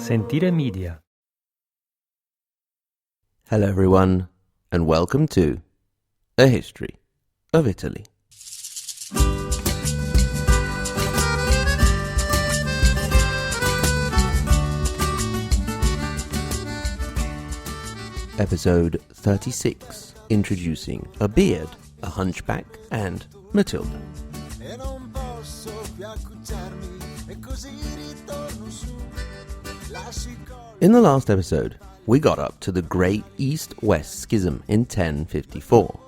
Sentire Media. Hello everyone, and welcome to A History of Italy. Episode 36, introducing a beard, a hunchback, and Matilda. In the last episode, we got up to the Great East-West Schism in 1054,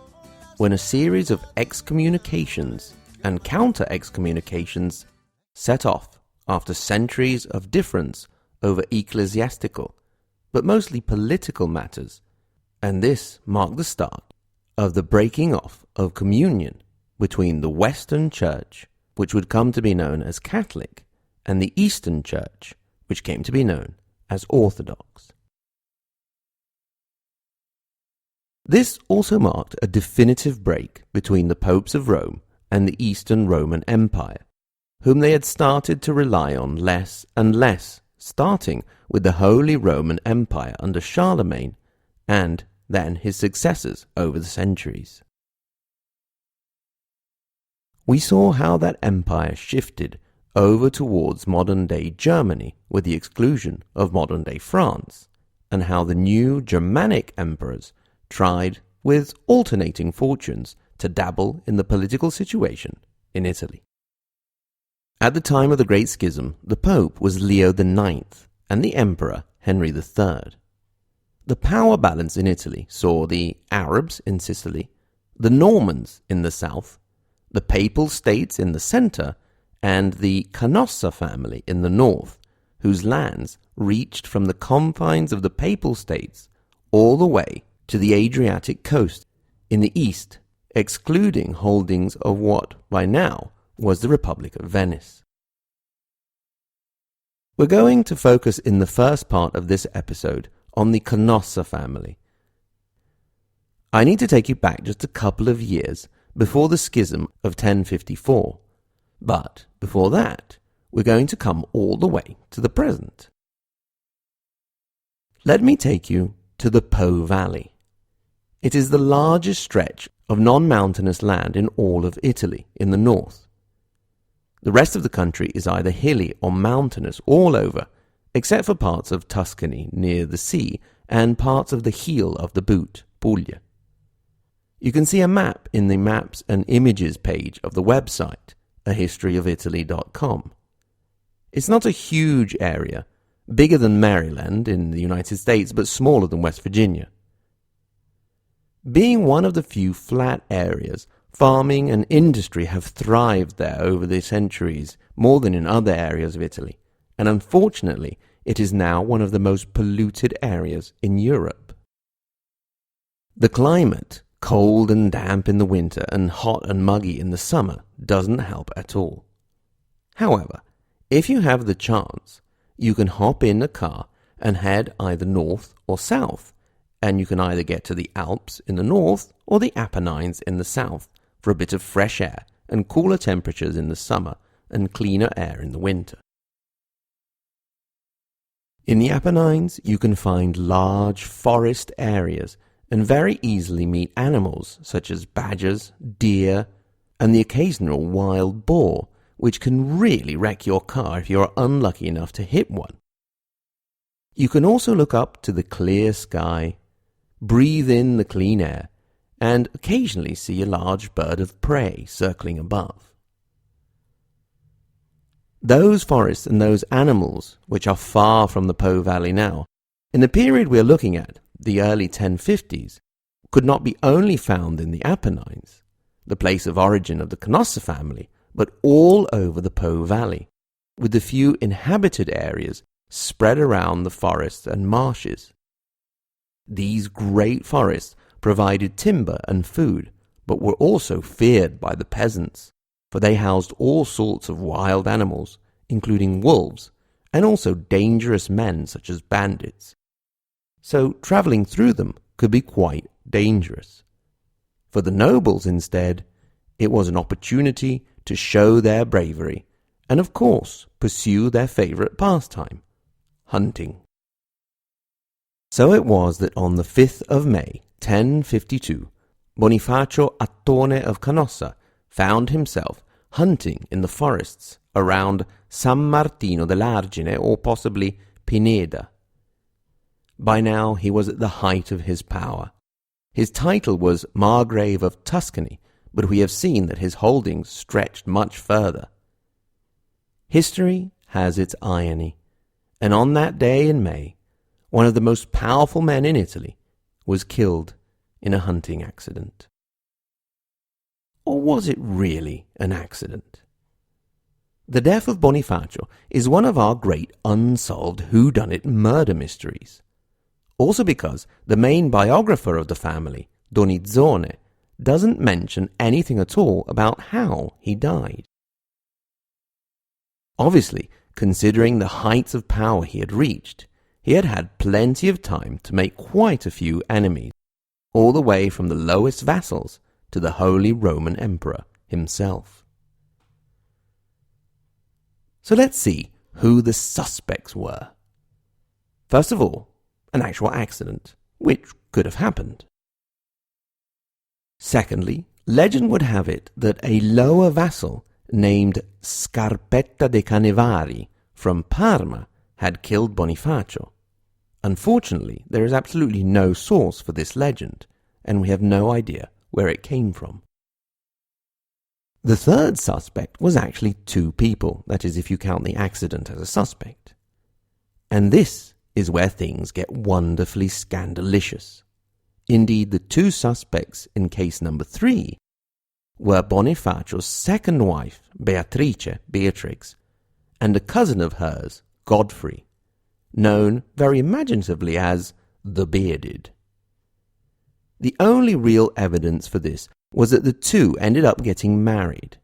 when a series of excommunications and counter-excommunications set off after centuries of difference over ecclesiastical, but mostly political matters, and this marked the start of the breaking off of communion between the Western Church, which would come to be known as Catholic, and the Eastern Church, which came to be known as Orthodox. This also marked a definitive break between the popes of Rome and the Eastern Roman Empire, whom they had started to rely on less and less, starting with the Holy Roman Empire under Charlemagne and then his successors over the centuries. We saw how that empire shifted over towards modern-day Germany with the exclusion of modern-day France, and how the new Germanic emperors tried, with alternating fortunes, to dabble in the political situation in Italy. At the time of the Great Schism, the Pope was Leo IX and the Emperor Henry III. The power balance in Italy saw the Arabs in Sicily, the Normans in the south, the Papal States in the centre, and the Canossa family in the north, whose lands reached from the confines of the Papal States all the way to the Adriatic coast in the east, excluding holdings of what by now was the Republic of Venice. We're going to focus in the first part of this episode on the Canossa family. I need to take you back just a couple of years before the schism of 1054, but before that, we're going to come all the way to the present. Let me take you to the Po Valley. It is the largest stretch of non-mountainous land in all of Italy in the north. The rest of the country is either hilly or mountainous all over, except for parts of Tuscany near the sea and parts of the heel of the boot, Puglia. You can see a map in the Maps and Images page of the website, ahistoryofitaly.com. It's not a huge area, bigger than Maryland in the United States, but smaller than West Virginia. Being one of the few flat areas, farming and industry have thrived there over the centuries more than in other areas of Italy, and unfortunately it is now one of the most polluted areas in Europe. The climate, cold and damp in the winter and hot and muggy in the summer, doesn't help at all. However, if you have the chance, you can hop in a car and head either north or south, and you can either get to the Alps in the north or the Apennines in the south for a bit of fresh air and cooler temperatures in the summer and cleaner air in the winter. In the Apennines, you can find large forest areas and very easily meet animals such as badgers, deer, and the occasional wild boar, which can really wreck your car if you're unlucky enough to hit one. You can also look up to the clear sky, breathe in the clean air, and occasionally see a large bird of prey circling above. Those forests and those animals, which are far from the Po Valley now, in the period we're looking at, the early 1050s, could not be only found in the Apennines, the place of origin of the Canossa family, but all over the Po Valley, with the few inhabited areas spread around the forests and marshes. These great forests provided timber and food, but were also feared by the peasants, for they housed all sorts of wild animals, including wolves, and also dangerous men such as bandits. So travelling through them could be quite dangerous. For the nobles, instead, it was an opportunity to show their bravery and, of course, pursue their favourite pastime, hunting. So it was that on the 5th of May, 1052, Bonifacio Attone of Canossa found himself hunting in the forests around San Martino dell'Argine, or possibly Pineda. By now he was at the height of his power. His title was Margrave of Tuscany, but we have seen that his holdings stretched much further. History has its irony, and on that day in May, one of the most powerful men in Italy was killed in a hunting accident. Or was it really an accident? The death of Bonifacio is one of our great unsolved whodunit murder mysteries. Also because the main biographer of the family, Donizzone, doesn't mention anything at all about how he died. Obviously, considering the heights of power he had reached, he had had plenty of time to make quite a few enemies, all the way from the lowest vassals to the Holy Roman Emperor himself. So let's see who the suspects were. First of all, an actual accident, which could have happened. Secondly, legend would have it that a lower vassal named Scarpetta de Canevari from Parma had killed Bonifacio. Unfortunately, there is absolutely no source for this legend, and we have no idea where it came from. The third suspect was actually two people, that is, if you count the accident as a suspect. And this is where things get wonderfully scandalicious. Indeed, the two suspects in case number 3 were Bonifacio's second wife, Beatrice, and a cousin of hers, Godfrey, known very imaginatively as the Bearded. The only real evidence for this was that the two ended up getting married.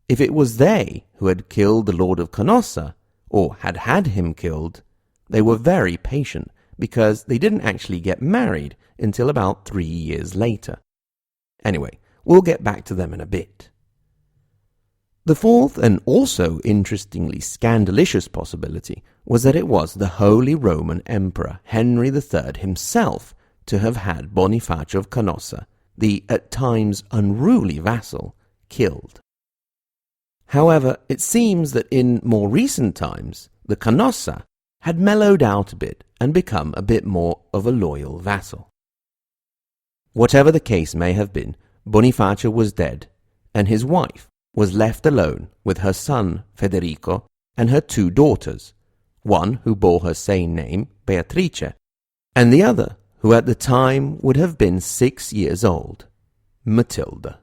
If it was they who had killed the Lord of Canossa, or had had him killed, they were very patient because they didn't actually get married until about 3 years later. Anyway, we'll get back to them in a bit. The fourth and also interestingly scandalicious possibility was that it was the Holy Roman Emperor Henry III himself to have had Bonifacio of Canossa, the at times unruly vassal, killed. However, it seems that in more recent times, the Canossa had mellowed out a bit and become a bit more of a loyal vassal. Whatever the case may have been, Bonifacio was dead, and his wife was left alone with her son Federico and her 2 daughters, one who bore her same name, Beatrice, and the other who at the time would have been 6 years old, Matilda.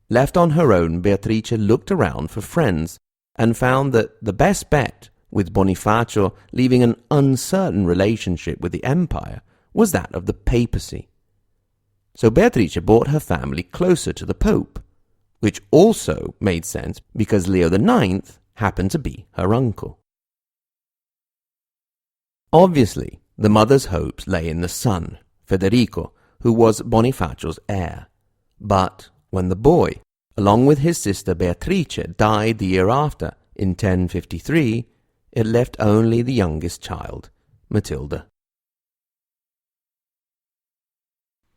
Left on her own, Beatrice looked around for friends and found that the best bet, with Bonifacio leaving an uncertain relationship with the empire, was that of the papacy. So Beatrice brought her family closer to the Pope, which also made sense because Leo IX happened to be her uncle. Obviously, the mother's hopes lay in the son, Federico, who was Bonifacio's heir. But when the boy, along with his sister Beatrice, died the year after, in 1053, it left only the youngest child, Matilda.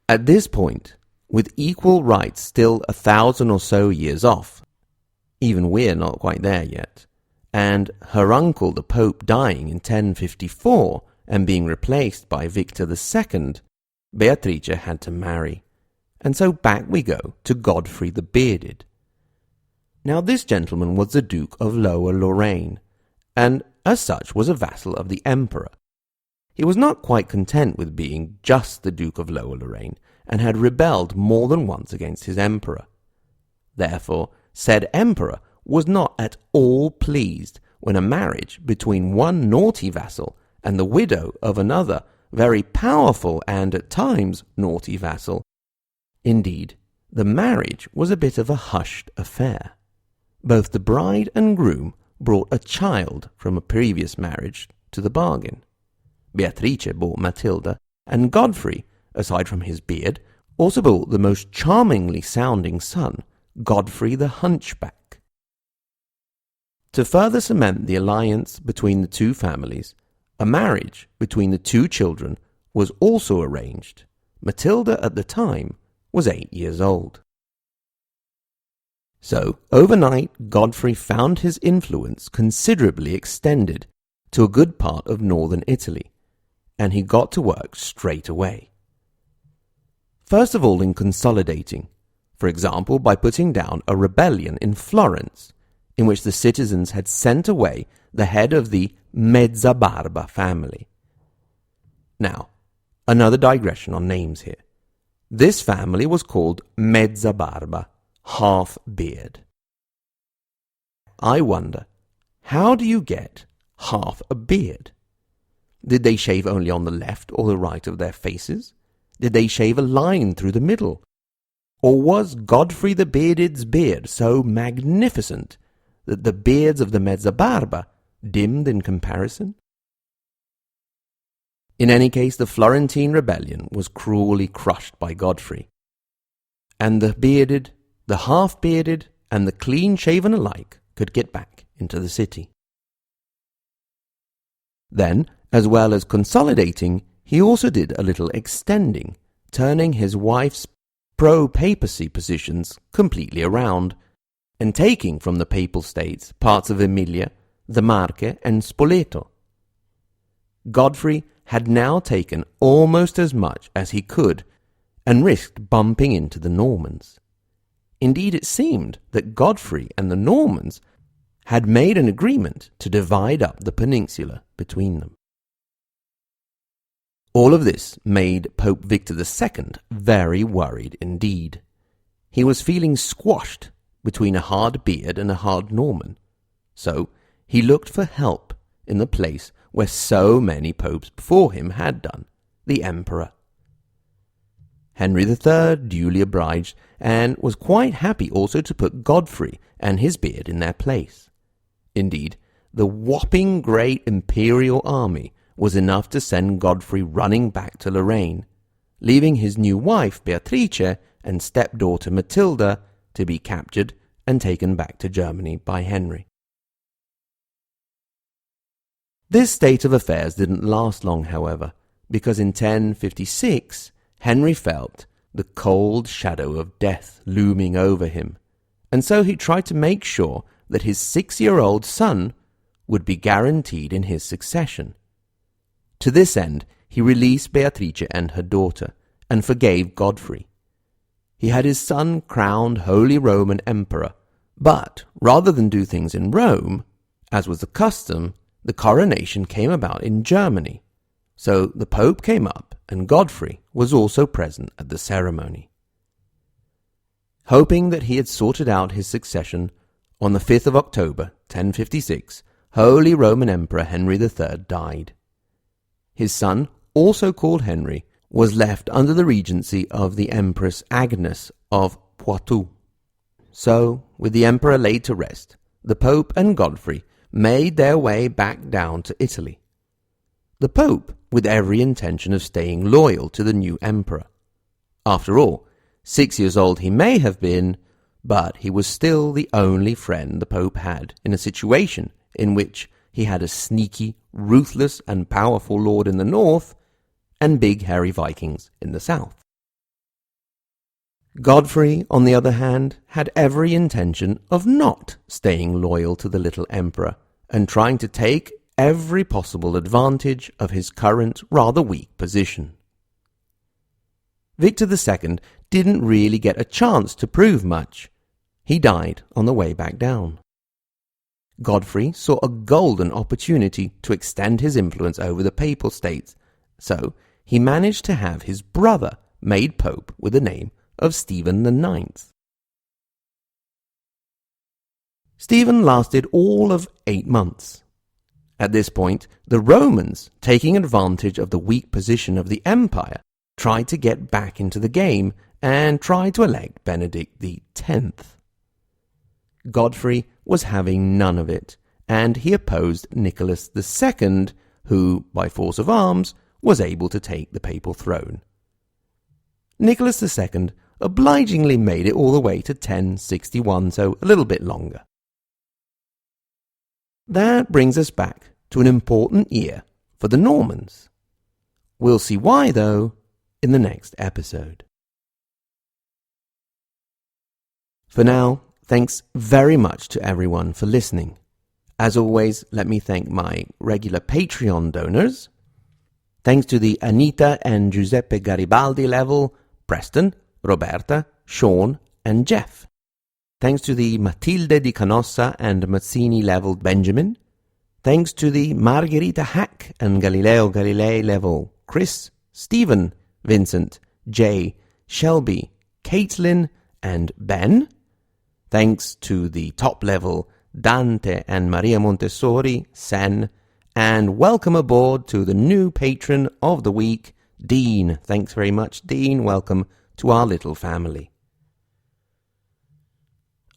At this point, with equal rights still 1,000 or so years off, even we're not quite there yet, and her uncle the Pope dying in 1054 and being replaced by Victor II, Beatrice had to marry. And so back we go to Godfrey the Bearded. Now this gentleman was the Duke of Lower Lorraine, and as such was a vassal of the Emperor. He was not quite content with being just the Duke of Lower Lorraine, and had rebelled more than once against his emperor. Therefore, said emperor was not at all pleased when a marriage between one naughty vassal and the widow of another very powerful and at times naughty vassal. Indeed, the marriage was a bit of a hushed affair. Both the bride and groom brought a child from a previous marriage to the bargain. Beatrice brought Matilda, and Godfrey, aside from his beard, also brought the most charmingly sounding son, Godfrey the Hunchback. To further cement the alliance between the two families, a marriage between the two children was also arranged. Matilda at the time was 8 years old. So, overnight, Godfrey found his influence considerably extended to a good part of northern Italy, and he got to work straight away. First of all in consolidating, for example by putting down a rebellion in Florence, in which the citizens had sent away the head of the Mezzabarba family. Now, another digression on names here. This family was called Mezzabarba, half-beard. I wonder, how do you get half a beard? Did they shave only on the left or the right of their faces? Did they shave a line through the middle? Or was Godfrey the Bearded's beard so magnificent that the beards of the Mezzabarba dimmed in comparison? In any case, the Florentine rebellion was cruelly crushed by Godfrey, and the bearded, the half-bearded, and the clean-shaven alike could get back into the city. Then, as well as consolidating, he also did a little extending, turning his wife's pro-papacy positions completely around, and taking from the papal states parts of Emilia, the Marche, and Spoleto. Godfrey had now taken almost as much as he could, and risked bumping into the Normans. Indeed, it seemed that Godfrey and the Normans had made an agreement to divide up the peninsula between them. All of this made Pope Victor II very worried indeed. He was feeling squashed between a hard beard and a hard Norman, so he looked for help in the place where so many popes before him had done, the emperor. Henry III duly obliged, and was quite happy also to put Godfrey and his beard in their place. Indeed, the whopping great imperial army was enough to send Godfrey running back to Lorraine, leaving his new wife Beatrice and stepdaughter Matilda to be captured and taken back to Germany by Henry. This state of affairs didn't last long, however, because in 1056 Henry felt the cold shadow of death looming over him, and so he tried to make sure that his 6-year-old son would be guaranteed in his succession. To this end, he released Beatrice and her daughter, and forgave Godfrey. He had his son crowned Holy Roman Emperor, but rather than do things in Rome, as was the custom, the coronation came about in Germany. So the Pope came up, and Godfrey was also present at the ceremony. Hoping that he had sorted out his succession, on the 5th of October, 1056, Holy Roman Emperor Henry III died. His son, also called Henry, was left under the regency of the Empress Agnes of Poitou. So, with the emperor laid to rest, the Pope and Godfrey made their way back down to Italy. The Pope with every intention of staying loyal to the new emperor. After all, 6 years old he may have been, but he was still the only friend the Pope had in a situation in which he had a sneaky, ruthless and powerful lord in the north and big hairy Vikings in the south. Godfrey, on the other hand, had every intention of not staying loyal to the little emperor and trying to take every possible advantage of his current rather weak position. Victor II didn't really get a chance to prove much. He died on the way back down. Godfrey saw a golden opportunity to extend his influence over the papal states, so he managed to have his brother made pope with the name of Stephen IX. Stephen lasted all of 8 months. At this point, the Romans, taking advantage of the weak position of the empire, tried to get back into the game and tried to elect Benedict X. Godfrey was having none of it, and he opposed Nicholas II, who, by force of arms, was able to take the papal throne. Nicholas II obligingly made it all the way to 1061, so a little bit longer. That brings us back to an important year for the Normans. We'll see why, though, in the next episode. For now, thanks very much to everyone for listening. As always, let me thank my regular Patreon donors. Thanks to the Anita and Giuseppe Garibaldi level, Preston, Roberta, Sean, and Jeff. Thanks to the Matilda di Canossa and Mazzini level Benjamin. Thanks to the Margherita Hack and Galileo Galilei level Chris, Stephen, Vincent, Jay, Shelby, Caitlin, and Ben. Thanks to the top level Dante and Maria Montessori, Sen. And welcome aboard to the new patron of the week, Dean. Thanks very much, Dean. Welcome to our little family.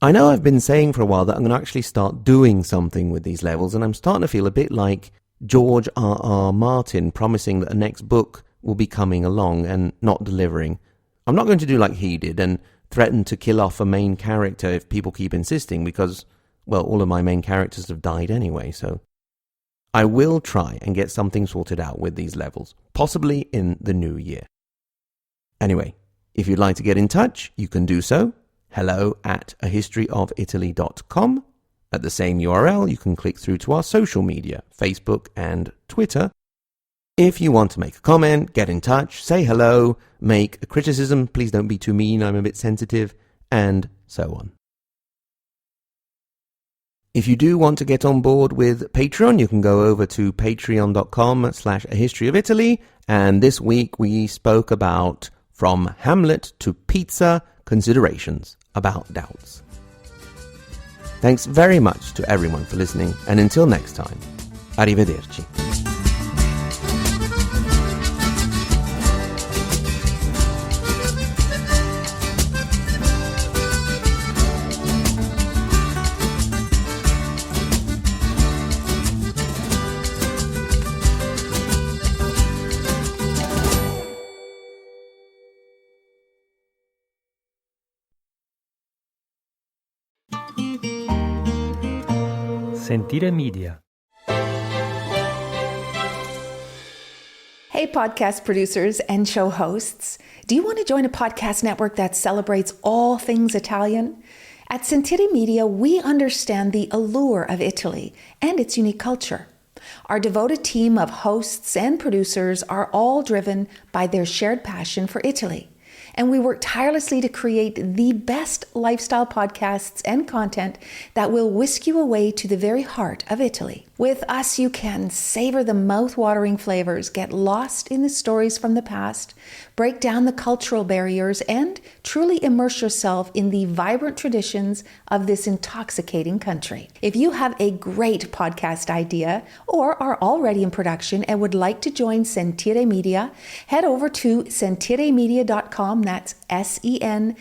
I know I've been saying for a while that I'm going to actually start doing something with these levels, and I'm starting to feel a bit like George R.R. Martin promising that a next book will be coming along and not delivering. I'm not going to do like he did and threaten to kill off a main character if people keep insisting, because, well, all of my main characters have died anyway, so I will try and get something sorted out with these levels, possibly in the new year. Anyway, if you'd like to get in touch, you can do so. hello@ahistoryofitaly.com. At the same URL, you can click through to our social media, Facebook and Twitter. If you want to make a comment, get in touch, say hello, make a criticism, please don't be too mean, I'm a bit sensitive, and so on. If you do want to get on board with Patreon, you can go over to patreon.com/ahistoryofitaly, and this week we spoke about From Hamlet to Pizza, Considerations about Doubts. Thanks very much to everyone for listening, and until next time, arrivederci. Sentire Media. Hey, podcast producers and show hosts. Do you want to join a podcast network that celebrates all things Italian? At Sentire Media, we understand the allure of Italy and its unique culture. Our devoted team of hosts and producers are all driven by their shared passion for Italy. And we work tirelessly to create the best lifestyle podcasts and content that will whisk you away to the very heart of Italy. With us, you can savor the mouth-watering flavors, get lost in the stories from the past, break down the cultural barriers, and truly immerse yourself in the vibrant traditions of this intoxicating country. If you have a great podcast idea or are already in production and would like to join Sentire Media, head over to sentiremedia.com, that's SENTIRE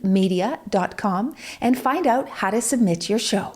media.com, and find out how to submit your show.